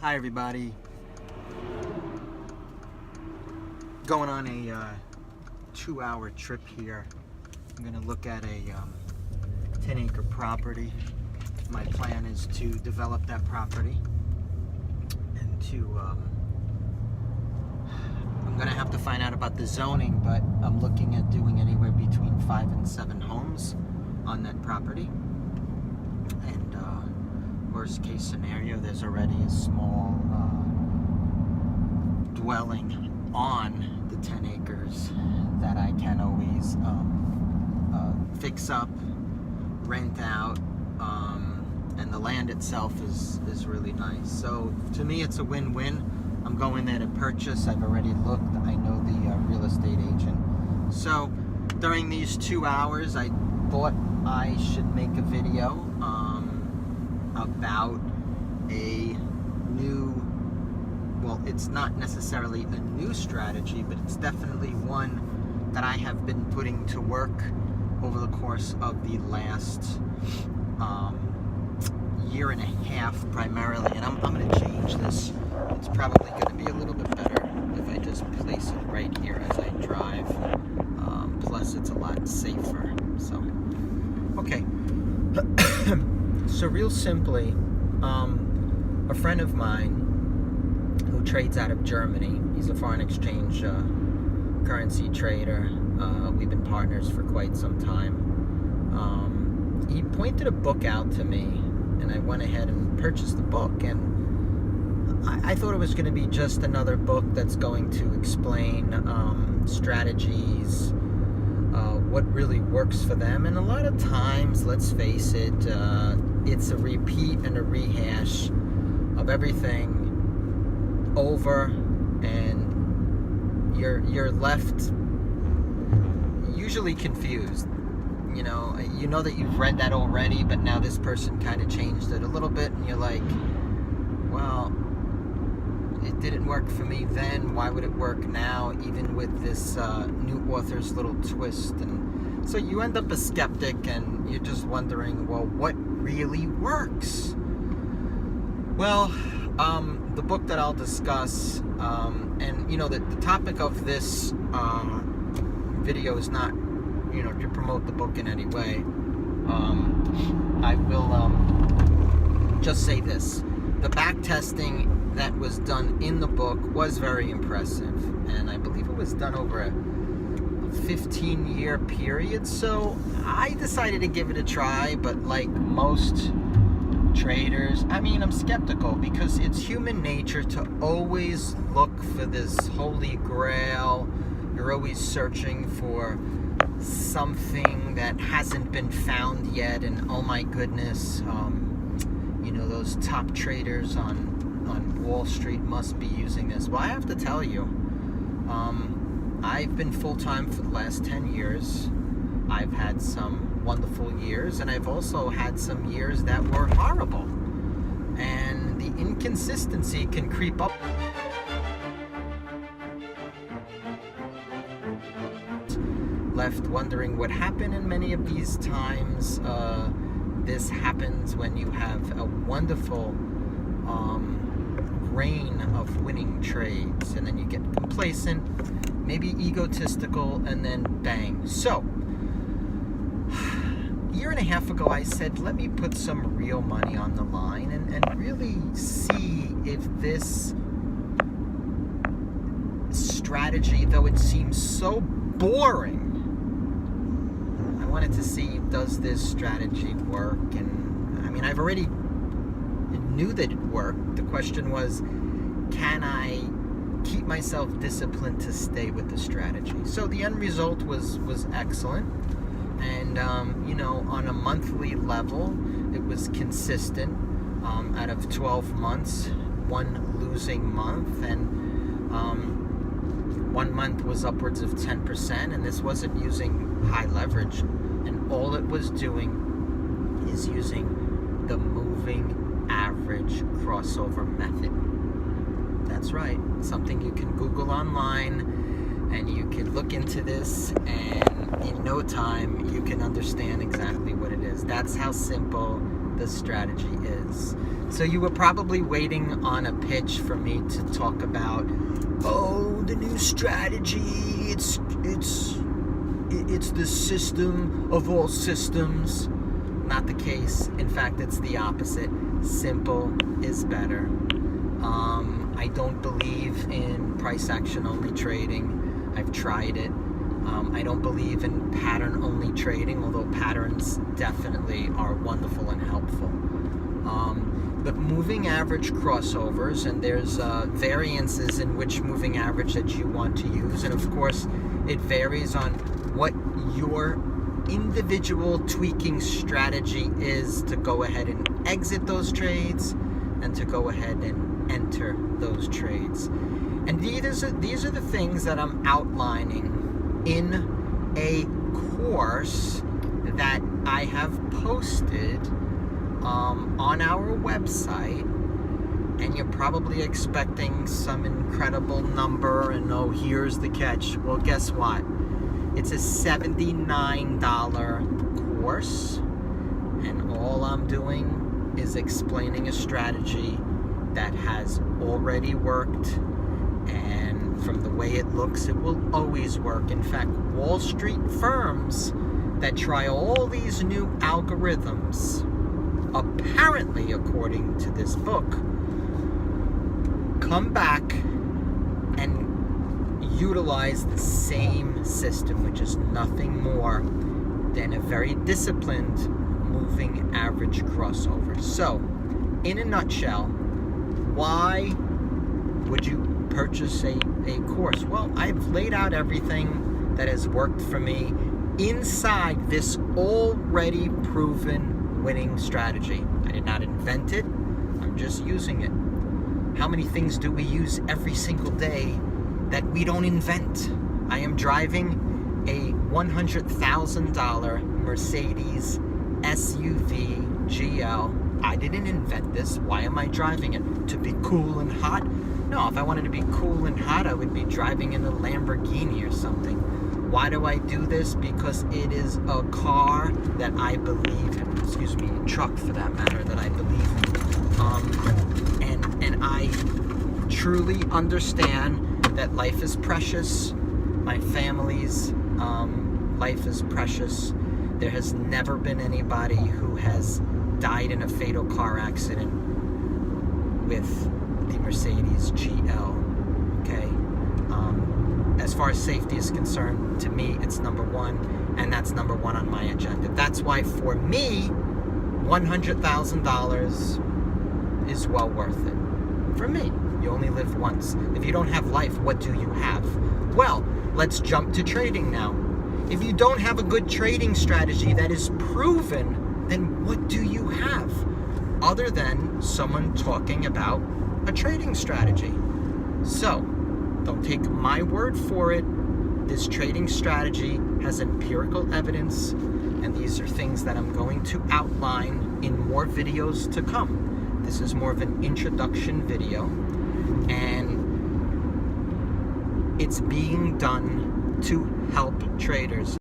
Hi everybody. Going on a 2-hour trip here. I'm going to look at a 10-acre property. My plan is to develop that property and to I'm going to have to find out about the zoning, but I'm looking at doing anywhere between 5 and 7 homes on that property. And worst case scenario, there's already a small dwelling on the 10 acres that I can always fix up, rent out, and the land itself is really nice. So to me, it's a win-win. I'm going there to purchase. I've already looked. I know the real estate agent. So during these 2 hours, I thought I should make a video about a new, well, it's not necessarily a new strategy, but it's definitely one that I have been putting to work over the course of the last year and a half primarily. And I'm going to change this. It's probably going to be a little bit better if I just place it right here as I drive. Plus it's a lot safer. So, okay. So real simply, a friend of mine who trades out of Germany, he's a foreign exchange currency trader. We've been partners for quite some time. He pointed a book out to me, and I went ahead and purchased the book. And I thought it was going to be just another book that's going to explain strategies, what really works for them. And a lot of times, let's face it, it's a repeat and a rehash of everything over, and you're left usually confused. You know that you've read that already, but now this person kind of changed it a little bit, and you're like, well, it didn't work for me then, why would it work now, even with this new author's little twist? And so you end up a skeptic, and you're just wondering, well, what really works? Well, the book that I'll discuss, and the topic of this video is not, to promote the book in any way. I will just say this: the back testing that was done in the book was very impressive, and I believe it was done over a 15-year period. So I decided to give it a try, but like most traders, I'm skeptical, because it's human nature to always look for this holy grail. You're always searching for something that hasn't been found yet, and oh my goodness, those top traders on Wall Street must be using this. Well, I have to tell you, I've been full-time for the last 10 years. I've had some wonderful years, and I've also had some years that were horrible. And the inconsistency can creep up. Left wondering what happened in many of these times. This happens when you have a wonderful reign of winning trades, and then you get complacent, maybe egotistical, and then bang. So, a year and a half ago, I said, let me put some real money on the line and really see if this strategy, though it seems so boring, I wanted to see, does this strategy work? And I've already knew that it worked. The question was, can I keep myself disciplined to stay with the strategy? So the end result was excellent. And, on a monthly level, it was consistent. Out of 12 months, one losing month, and 1 month was upwards of 10%, and this wasn't using high leverage. And all it was doing is using the moving average crossover method. That's right, something you can Google online, and you can look into this, and in no time you can understand exactly what it is. That's how simple the strategy is. So you were probably waiting on a pitch for me to talk about, oh, the new strategy, it's the system of all systems. Not the case. In fact, it's the opposite. Simple is better. I don't believe in price action only trading. I've tried it. I don't believe in pattern only trading, although patterns definitely are wonderful and helpful. But moving average crossovers, and there's variances in which moving average that you want to use, and of course it varies on what your individual tweaking strategy is to go ahead and exit those trades and to go ahead and enter those trades. And these are the things that I'm outlining in a course that I have posted on our website. And you're probably expecting some incredible number, and oh, here's the catch. Well, guess what? It's a $79 course, and all I'm doing is explaining a strategy that has already worked, and from the way it looks, it will always work. In fact, Wall Street firms that try all these new algorithms, apparently, according to this book, come back and utilize the same system, which is nothing more than a very disciplined moving average crossover. So, in a nutshell, why would you purchase a course? Well, I've laid out everything that has worked for me inside this already proven winning strategy. I did not invent it, I'm just using it. How many things do we use every single day that we don't invent? I am driving a $100,000 Mercedes SUV GL. I didn't invent this. Why am I driving it? To be cool and hot? No, if I wanted to be cool and hot, I would be driving in a Lamborghini or something. Why do I do this? Because it is a car that I believe in. Excuse me, a truck for that matter, that I believe in. And I truly understand that life is precious. My family's life is precious. There has never been anybody who has died in a fatal car accident with the Mercedes GL. Okay? As far as safety is concerned, to me, it's number one, and that's number one on my agenda. That's why, for me, $100,000 is well worth it. For me, you only live once. If you don't have life, what do you have? Well, let's jump to trading now. If you don't have a good trading strategy that is proven, then what do you have other than someone talking about a trading strategy? So, don't take my word for it. This trading strategy has empirical evidence, and these are things that I'm going to outline in more videos to come. This is more of an introduction video, and it's being done to help traders.